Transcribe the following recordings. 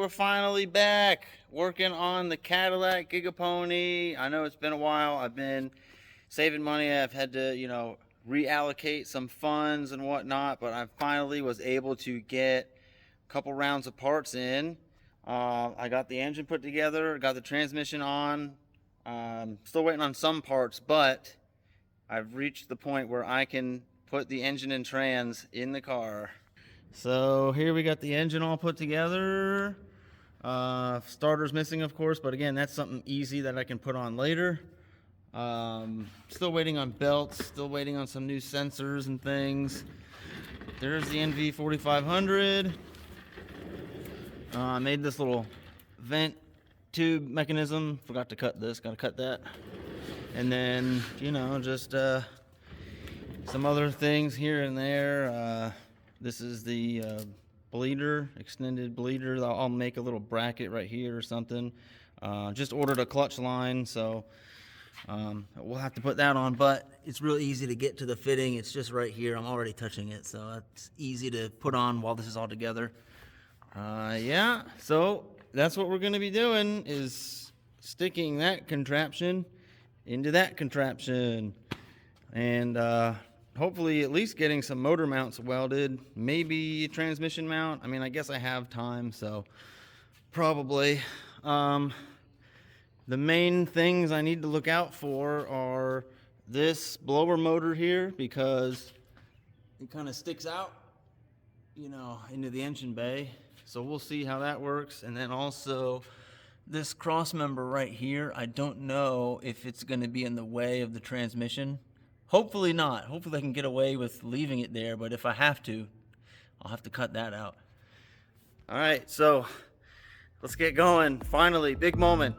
we're finally back working on the Cadillac Gigapony. I know it's been a while. I've been saving money. I've had to, reallocate some funds and whatnot, but I finally was able to get a couple rounds of parts in. I got the engine put together, got the transmission on. Still waiting on some parts, but I've reached the point where I can put the engine and trans in the car. So here we got the engine all put together. Starter's missing, of course, but again, that's something easy that I can put on later. Still waiting on belts, still waiting on some new sensors and things. There's the NV4500. I made this little vent tube mechanism. Forgot to cut this, gotta cut that. And then, just some other things here and there. This is the bleeder, extended bleeder. I'll make a little bracket right here or something. Just ordered a clutch line, so we'll have to put that on, but it's real easy to get to the fitting. It's just right here. I'm already touching it, so it's easy to put on while this is all together. Yeah, so that's what we're going to be doing, is sticking that contraption into that contraption. And hopefully at least getting some motor mounts welded, maybe a transmission mount. I mean, I guess I have time, so probably. The main things I need to look out for are this blower motor here, because it kind of sticks out, into the engine bay. So we'll see how that works. And then also this cross member right here, I don't know if it's going to be in the way of the transmission. Hopefully not. Hopefully I can get away with leaving it there, but if I have to, I'll have to cut that out. All right, so let's get going. Finally, big moment.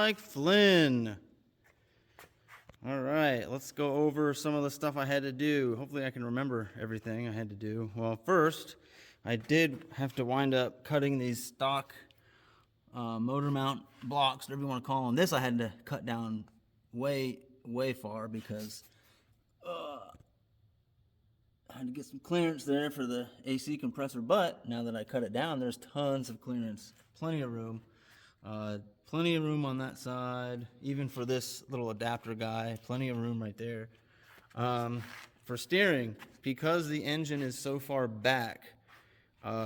like Flynn. All right, let's go over some of the stuff I had to do. Hopefully I can remember everything I had to do. Well, first, I did have to wind up cutting these stock motor mount blocks, whatever you want to call them. This I had to cut down way far because I had to get some clearance there for the AC compressor. But now that I cut it down, there's tons of clearance, plenty of room. Plenty of room on that side, even for this little adapter guy, plenty of room right there. For steering, because the engine is so far back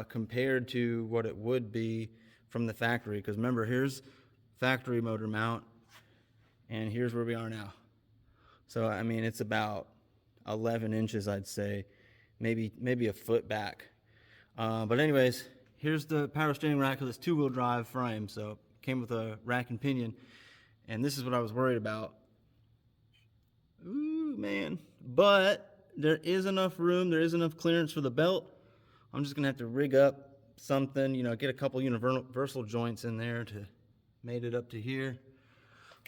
compared to what it would be from the factory, because remember, here's factory motor mount, and here's where we are now. So, I mean, it's about 11 inches, I'd say, maybe a foot back. But anyways, here's the power steering rack with this two-wheel drive frame, so came with a rack and pinion, and this is what I was worried about. Ooh, man. But there is enough room, there is enough clearance for the belt. I'm just gonna have to rig up something, you know, get a couple universal joints in there to made it up to here.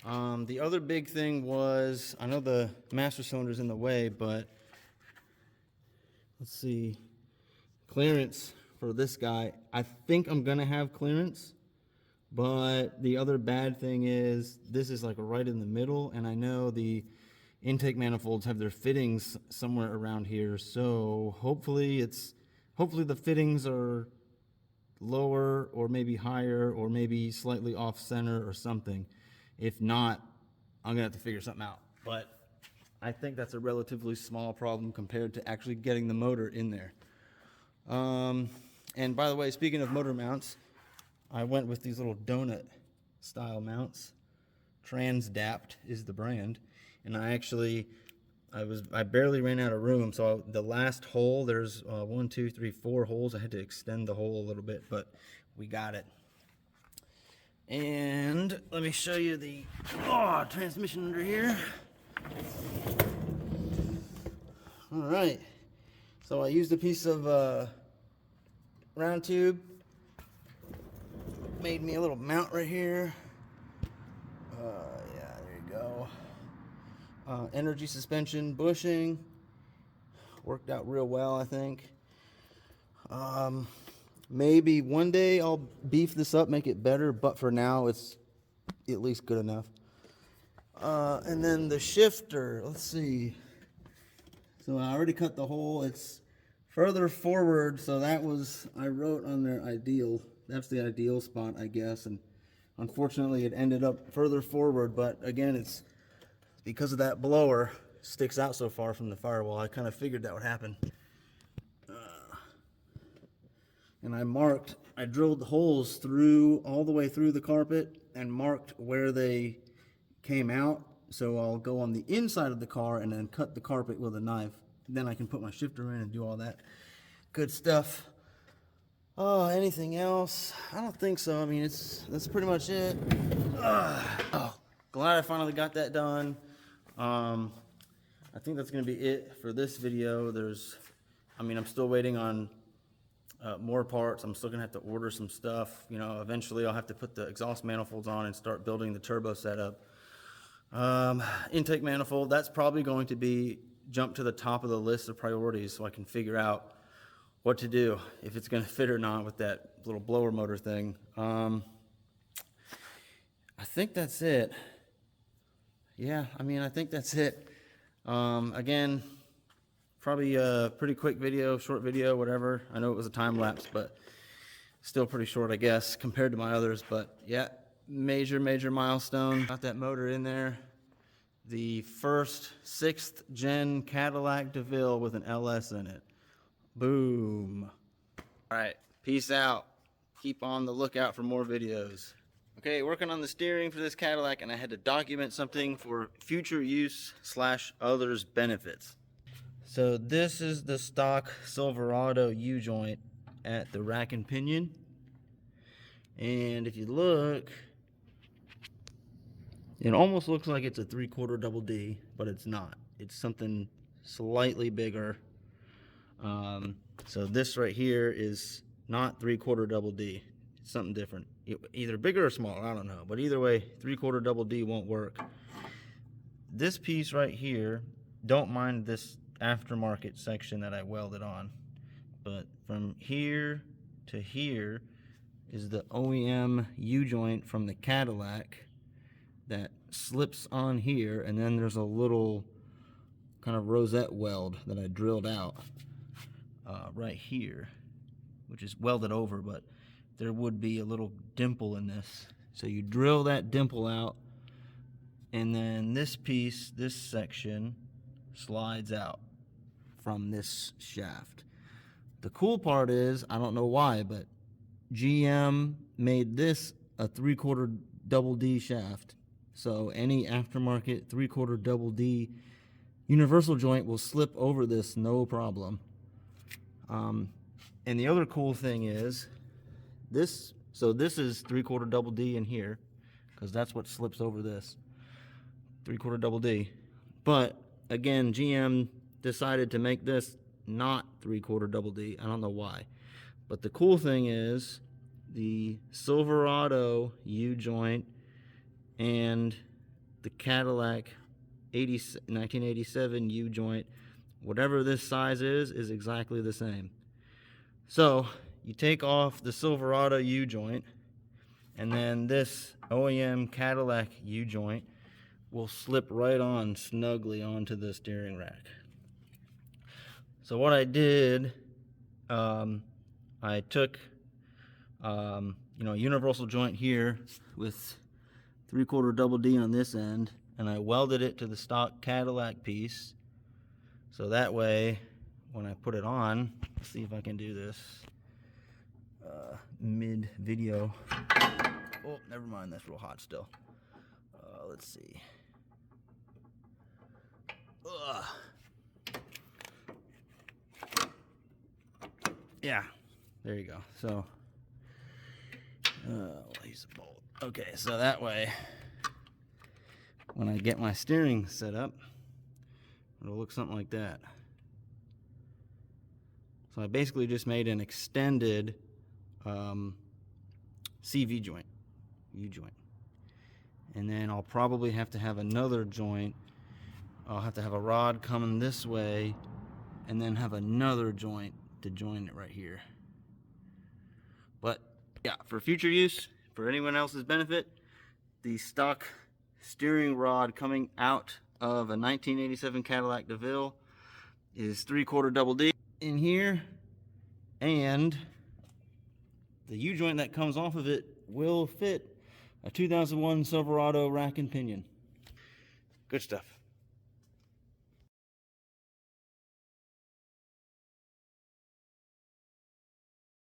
The other big thing was, I know the master cylinder's in the way, but let's see, clearance for this guy. I think I'm gonna have clearance. But the other bad thing is this is like right in the middle, and I know the intake manifolds have their fittings somewhere around here, so hopefully the fittings are lower or maybe higher or maybe slightly off center or something. If not, I'm gonna have to figure something out. But I think that's a relatively small problem compared to actually getting the motor in there. And by the way, speaking of motor mounts, I went with these little donut style mounts. Transdapt is the brand. And I barely ran out of room. So the last hole, there's 1, 2, 3, 4 holes. I had to extend the hole a little bit, but we got it. And let me show you the transmission under here. All right. So I used a piece of round tube. Made me a little mount right here. Yeah, there you go. Energy suspension bushing. Worked out real well, I think. Maybe one day I'll beef this up, make it better, but for now it's at least good enough. And then the shifter, let's see. So I already cut the hole. It's further forward, so that was, I wrote on there ideal. That's the ideal spot, I guess, and unfortunately it ended up further forward, but again, it's because of that blower sticks out so far from the firewall. I kind of figured that would happen. And I drilled holes through, all the way through the carpet and marked where they came out, so I'll go on the inside of the car and then cut the carpet with a knife. Then I can put my shifter in and do all that good stuff. Oh, anything else? I don't think so. I mean, that's pretty much it. Glad I finally got that done. I think that's gonna be it for this video. I'm still waiting on more parts. I'm still gonna have to order some stuff. You know, eventually I'll have to put the exhaust manifolds on and start building the turbo setup. Intake manifold, that's probably going to be jump to the top of the list of priorities so I can figure out what to do, if it's going to fit or not with that little blower motor thing. I think that's it. Yeah, I think that's it. Again, probably a pretty quick video, short video, whatever. I know it was a time lapse, but still pretty short, I guess, compared to my others. But yeah, major milestone. Got that motor in there. The first 6th gen Cadillac DeVille with an LS in it. Boom. All right, peace out. Keep on the lookout for more videos. Okay, working on the steering for this Cadillac, and I had to document something for future use / others' benefits. So this is the stock Silverado U-joint at the rack and pinion. And if you look, it almost looks like it's a 3/4 double D, but it's not. It's something slightly bigger. So this right here is not 3/4 double D. something different. Either bigger or smaller, I don't know. But either way, 3/4 double D won't work. This piece right here, don't mind this aftermarket section that I welded on. But from here to here is the OEM U-joint from the Cadillac that slips on here, and then there's a little kind of rosette weld that I drilled out right here, which is welded over, but there would be a little dimple in this. So you drill that dimple out, and then this piece, this section, slides out from this shaft. The cool part is, I don't know why, but GM made this a 3/4 double D shaft. So any aftermarket 3/4 double D universal joint will slip over this no problem. And the other cool thing is this. So this is 3/4 double D in here, because that's what slips over this 3/4 double D. But again, GM decided to make this not 3/4 double D. I don't know why. But the cool thing is the Silverado U-joint and the Cadillac 1987 U-joint, whatever this size is exactly the same. So you take off the Silverado U-joint, and then this OEM Cadillac U-joint will slip right on snugly onto the steering rack. So what I did, I took a universal joint here with 3/4 double D on this end, and I welded it to the stock Cadillac piece. So that way, when I put it on, let's see if I can do this mid-video. Oh, never mind, that's real hot still. Let's see. Yeah, there you go. So, I'll use a bolt. Okay, so that way, when I get my steering set up, it'll look something like that. So I basically just made an extended CV joint, U-joint. And then I'll probably have to have another joint. I'll have to have a rod coming this way, and then have another joint to join it right here. But yeah, for future use, for anyone else's benefit, the stock steering rod coming out of a 1987 Cadillac DeVille is 3/4 double D in here, and the U-joint that comes off of it will fit a 2001 Silverado rack and pinion. Good stuff.